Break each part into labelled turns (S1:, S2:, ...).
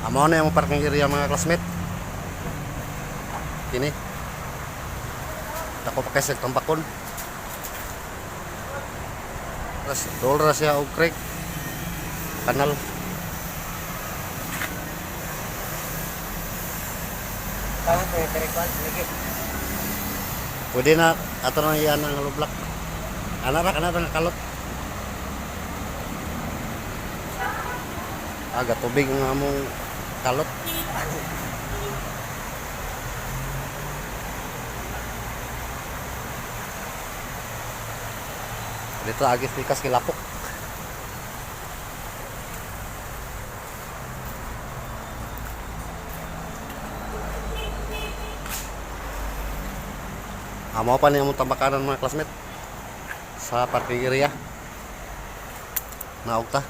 S1: Amo na yung parking area mga classmate. Kini. Dako pa kay sa tambakon. Terus dol ra siya og creek. Kanal.
S2: Tama po yung kerikwan, sige.
S1: Pwede na ato nang iyan ang lublak. Ana ra kalot. Aga tubig nga among kalot. Dito agis pikas kilapok. Amo pa ni among tambakanan mga classmate sa parking area. Naog ta.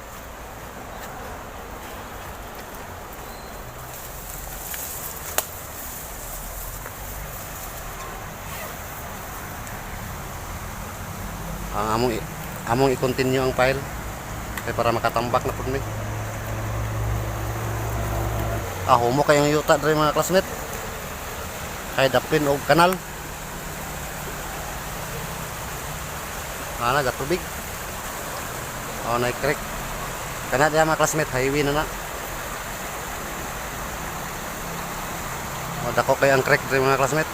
S1: Ang among i-continue ang file kay para makatambak na pud mi. Humo kay ang yuta diri mga classmate. Kay dapin og kanal. Ana gatubig. Na creek. Kana diya mga classmate, highway na na. Dako kay ang creek diri mga classmate.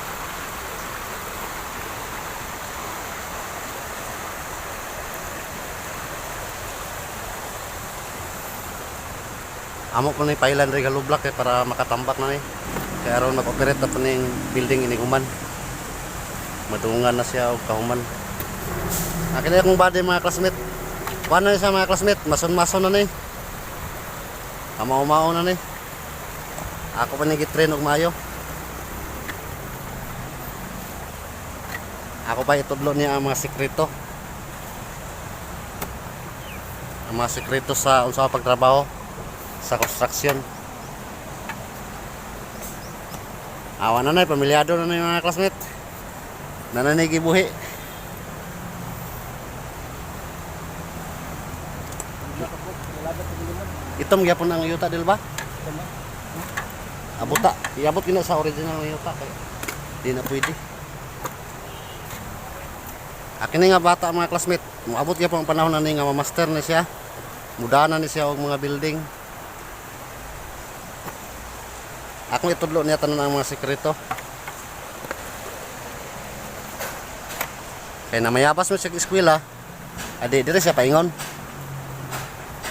S1: Amo ko ni pailan rin kalublak para makatambak na ni. Kaya aron mag-operate na po ning building ini human. Madungan na siya o kahuman. Akin na akong body mga classmate. Kuhan na siya mga classmate. Mason-mason na ni. Kamao-mao na ni. Ako pa nag-train og maayo. Ako pa itudlo niya ang mga sekreto. Ang mga sekreto sa unsa pagtrabaho sa construction. Awan na pamilyado na yung mga classmate. Nananigibuhi. Itom gyapon ang yuta dil ba? Abuta, iabot gina sa original ng yuta kay di na pwede. Akin nga bata mga classmate, moabot gyapon ang panahon na ni nga ma-master na siya. Mudahan na siya og mga building. Ako itudlo niya tanan ang mga sekreto. Kaya na mayabas mo sa eskwela, adi dire siya paingon.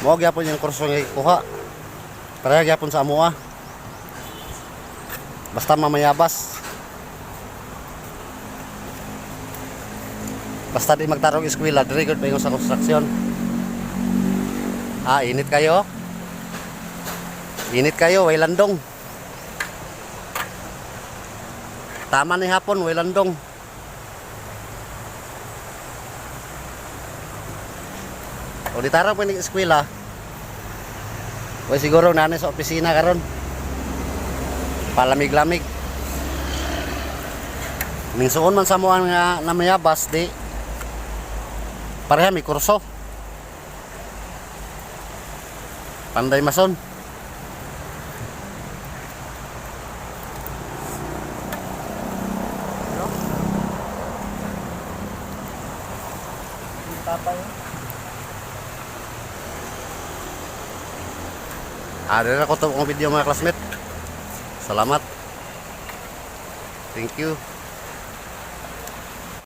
S1: Mo gyapon yung kurso nga kuha. Para gyapon sa amuha. Basta mamayabas. Basta di magtarong eskwela, dire gud paingon sa construction. Init kayo. Init kayo, way landong. Tama ni hapon, way landong. O di tarang pa ni eskwela. O siguro nanay sa opisina karon. Palamig-lamig. Minsuon man sa mo nga namayabas di pareha may kurso. Panday mason. Ada ako itong video mga classmate. Salamat. Thank you.